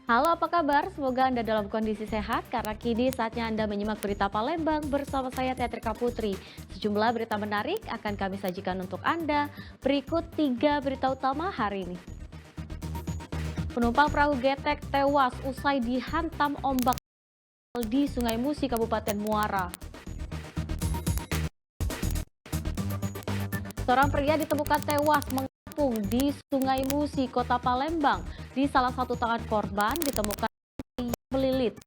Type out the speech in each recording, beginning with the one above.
Halo, apa kabar? Semoga Anda dalam kondisi sehat karena kini saatnya Anda menyimak berita Palembang bersama saya Teatrika Putri. Sejumlah berita menarik akan kami sajikan untuk Anda. Berikut 3 berita utama hari ini. Penumpang perahu getek tewas usai dihantam ombak di Sungai Musi, Kabupaten Muara. Seorang pria ditemukan tewas mengapung di Sungai Musi, Kota Palembang. Di salah satu tangan korban ditemukan melilit.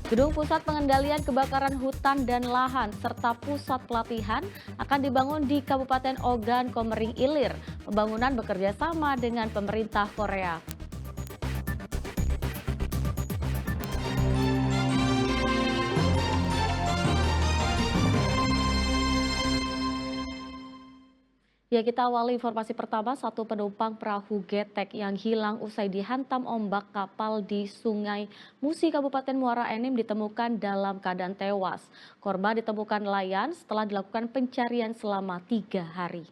Gedung Pusat Pengendalian Kebakaran Hutan dan Lahan serta pusat pelatihan akan dibangun di Kabupaten Ogan Komering Ilir. Pembangunan bekerja sama dengan pemerintah Korea. Ya, kita awali informasi pertama. Satu penumpang perahu getek yang hilang usai dihantam ombak kapal di Sungai Musi, Kabupaten Muara Enim ditemukan dalam keadaan tewas. Korban ditemukan nelayan setelah dilakukan pencarian selama 3 hari.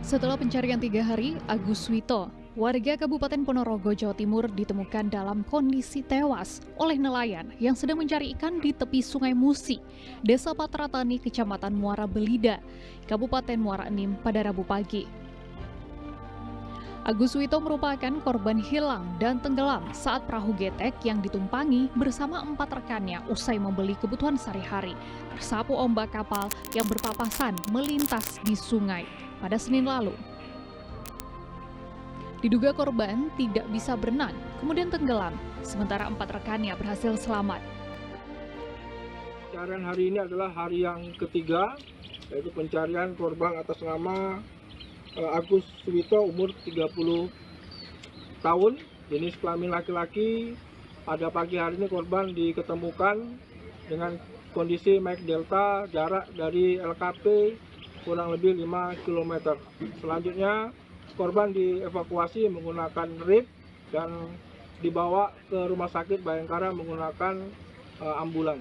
Setelah pencarian 3 hari, Agus Wito, warga Kabupaten Ponorogo, Jawa Timur ditemukan dalam kondisi tewas oleh nelayan yang sedang mencari ikan di tepi Sungai Musi, Desa Patratani, Kecamatan Muara Belida, Kabupaten Muara Enim pada Rabu pagi. Agus Wito merupakan korban hilang dan tenggelam saat perahu getek yang ditumpangi bersama 4 rekannya usai membeli kebutuhan sehari-hari tersapu ombak kapal yang berpapasan melintas di sungai pada Senin lalu. Diduga korban tidak bisa berenang, kemudian tenggelam, sementara 4 rekannya berhasil selamat. Pencarian hari ini adalah hari yang ketiga, yaitu pencarian korban atas nama Agus Suwito, umur 30 tahun, jenis kelamin laki-laki. Pada pagi hari ini korban diketemukan dengan kondisi Mike Delta, jarak dari LKP kurang lebih 5 km. Selanjutnya korban dievakuasi menggunakan RIP dan dibawa ke Rumah Sakit Bayangkara menggunakan ambulan.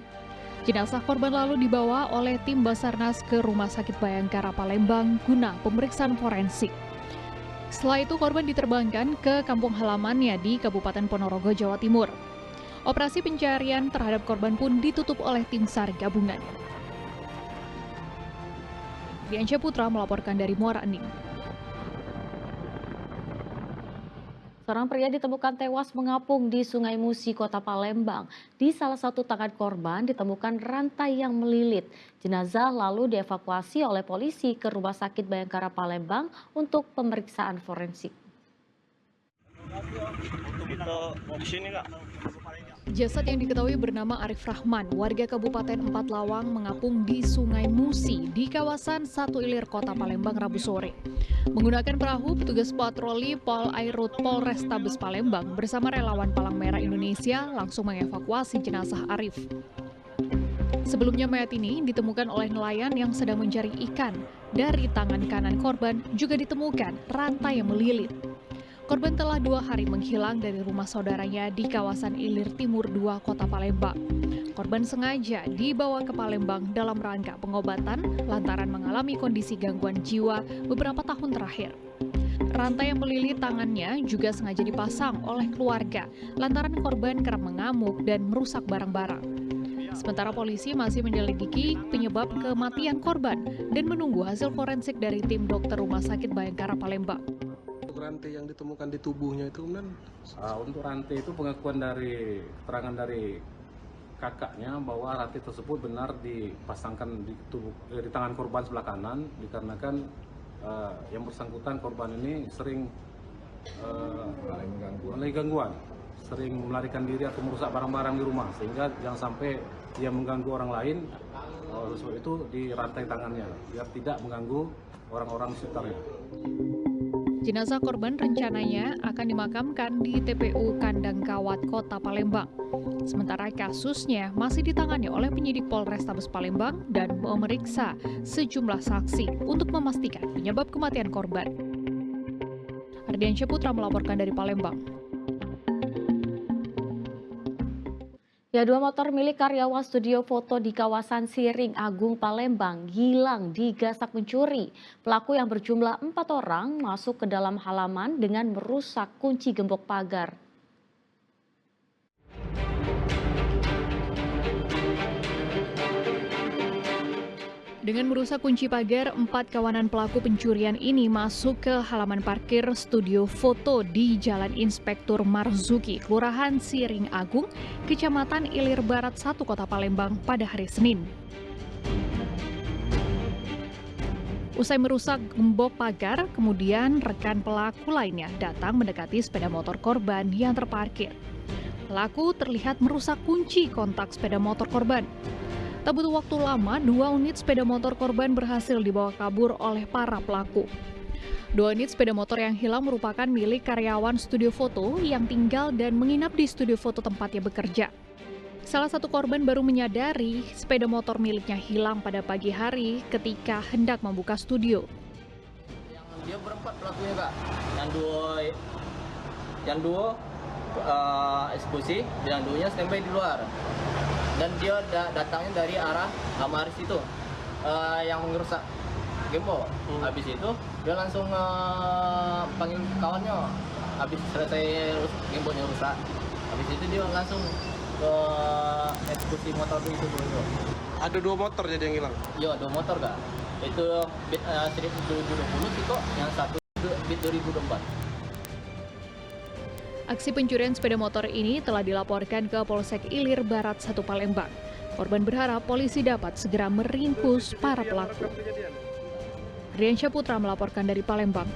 Jenazah korban lalu dibawa oleh tim Basarnas ke Rumah Sakit Bayangkara Palembang guna pemeriksaan forensik. Setelah itu korban diterbangkan ke kampung halamannya di Kabupaten Ponorogo, Jawa Timur. Operasi pencarian terhadap korban pun ditutup oleh tim SAR gabungan. Diansyah Putra melaporkan dari Muara Enim. Seorang pria ditemukan tewas mengapung di Sungai Musi, Kota Palembang. Di salah satu tangan korban ditemukan rantai yang melilit. Jenazah lalu dievakuasi oleh polisi ke Rumah Sakit Bayangkara Palembang untuk pemeriksaan forensik. Jasad yang diketahui bernama Arif Rahman, warga Kabupaten Empat Lawang, mengapung di Sungai Musi di kawasan Satu Ilir, Kota Palembang, Rabu sore. Menggunakan perahu, petugas patroli Pol Airut Polrestabes Palembang bersama relawan Palang Merah Indonesia langsung mengevakuasi jenazah Arif. Sebelumnya mayat ini ditemukan oleh nelayan yang sedang mencari ikan. Dari tangan kanan korban juga ditemukan rantai yang melilit. Korban telah 2 hari menghilang dari rumah saudaranya di kawasan Ilir Timur 2, Kota Palembang. Korban sengaja dibawa ke Palembang dalam rangka pengobatan lantaran mengalami kondisi gangguan jiwa beberapa tahun terakhir. Rantai yang melilit tangannya juga sengaja dipasang oleh keluarga lantaran korban kerap mengamuk dan merusak barang-barang. Sementara polisi masih menyelidiki penyebab kematian korban dan menunggu hasil forensik dari tim dokter Rumah Sakit Bayangkara Palembang. Rantai yang ditemukan di tubuhnya itu kemudian untuk rantai itu pengakuan dari keterangan dari kakaknya bahwa rantai tersebut benar dipasangkan di tangan korban sebelah kanan dikarenakan yang bersangkutan korban ini sering mulai gangguan, sering melarikan diri atau merusak barang-barang di rumah sehingga jangan sampai dia mengganggu orang lain. Oleh sebab itu dirantai tangannya biar tidak mengganggu orang-orang sekitarnya. Jenazah korban rencananya akan dimakamkan di TPU Kandang Kawat, Kota Palembang. Sementara kasusnya masih ditangani oleh penyidik Polrestabes Palembang dan memeriksa sejumlah saksi untuk memastikan penyebab kematian korban. Ardiansyah Putra melaporkan dari Palembang. Ya, dua motor milik karyawan studio foto di kawasan Siring Agung, Palembang hilang digasak pencuri. Pelaku yang berjumlah 4 orang masuk ke dalam halaman dengan merusak kunci gembok pagar. Dengan merusak kunci pagar, 4 kawanan pelaku pencurian ini masuk ke halaman parkir studio foto di Jalan Inspektur Marzuki, Kelurahan Siring Agung, Kecamatan Ilir Barat 1, Kota Palembang pada hari Senin. Usai merusak gembok pagar, kemudian rekan pelaku lainnya datang mendekati sepeda motor korban yang terparkir. Pelaku terlihat merusak kunci kontak sepeda motor korban. Tak butuh waktu lama, 2 unit sepeda motor korban berhasil dibawa kabur oleh para pelaku. 2 unit sepeda motor yang hilang merupakan milik karyawan studio foto yang tinggal dan menginap di studio foto tempatnya bekerja. Salah satu korban baru menyadari sepeda motor miliknya hilang pada pagi hari ketika hendak membuka studio. Dia berempat pelakunya, Kak. Yang dua eksekusi, yang duanya standby di luar. Dan dia datangnya dari arah Amaris itu, yang merusak gembok. Habis itu dia langsung panggil kawannya. Habis selesai gemboknya rusak, habis itu dia langsung ke eksekusi motor itu dulu. Ada 2 motor jadi yang hilang? Iya, 2 motor, Kak. Itu Beat 1720 itu, yang satu Beat 2024. Aksi pencurian sepeda motor ini telah dilaporkan ke Polsek Ilir Barat 1 Palembang. Korban berharap polisi dapat segera meringkus para pelaku. Riansyah Putra melaporkan dari Palembang.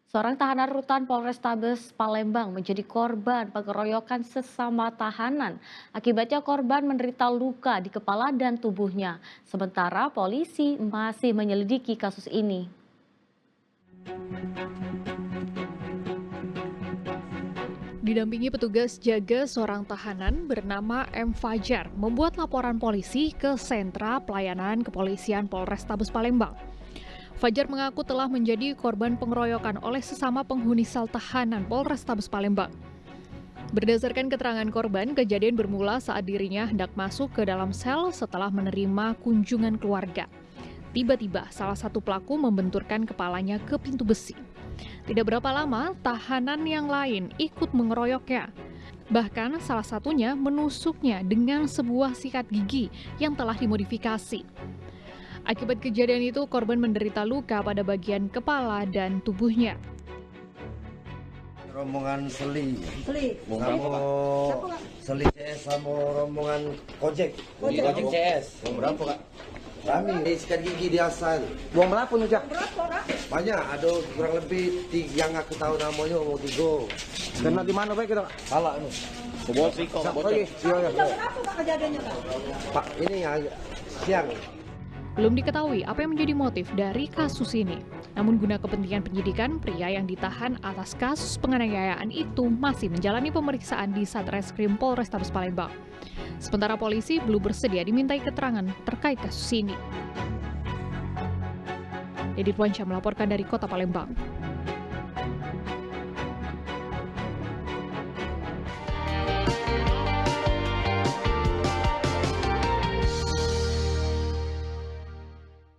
Seorang tahanan rutan Polrestabes Palembang menjadi korban pengeroyokan sesama tahanan. Akibatnya korban menderita luka di kepala dan tubuhnya. Sementara polisi masih menyelidiki kasus ini. Didampingi petugas jaga, seorang tahanan bernama M. Fajar membuat laporan polisi ke Sentra Pelayanan Kepolisian Polrestabes Palembang. Fajar mengaku telah menjadi korban pengeroyokan oleh sesama penghuni sel tahanan Polrestabes Palembang. Berdasarkan keterangan korban, kejadian bermula saat dirinya hendak masuk ke dalam sel setelah menerima kunjungan keluarga. Tiba-tiba salah satu pelaku membenturkan kepalanya ke pintu besi. Tidak berapa lama, tahanan yang lain ikut mengeroyoknya. Bahkan salah satunya menusuknya dengan sebuah sikat gigi yang telah dimodifikasi. Akibat kejadian itu, korban menderita luka pada bagian kepala dan tubuhnya. Rombongan Seli sama Seli CS sama rombongan Kojek CS. Berapa, Kak? Kami sikat gigi di asal. Buang berapa nih, Cak? Banyak, ada kurang lebih yang aku tahu namanya mau 3. Kena di mana, Pak, kita? Salah nih. Iya. Berapa, Pak, kejadiannya, Pak? Pak, ini ya siang. Belum diketahui apa yang menjadi motif dari kasus ini. Namun guna kepentingan penyidikan, pria yang ditahan atas kasus penganiayaan itu masih menjalani pemeriksaan di Satreskrim Polrestabes Palembang. Sementara polisi belum bersedia dimintai keterangan terkait kasus ini. Deddy Wansyah melaporkan dari Kota Palembang.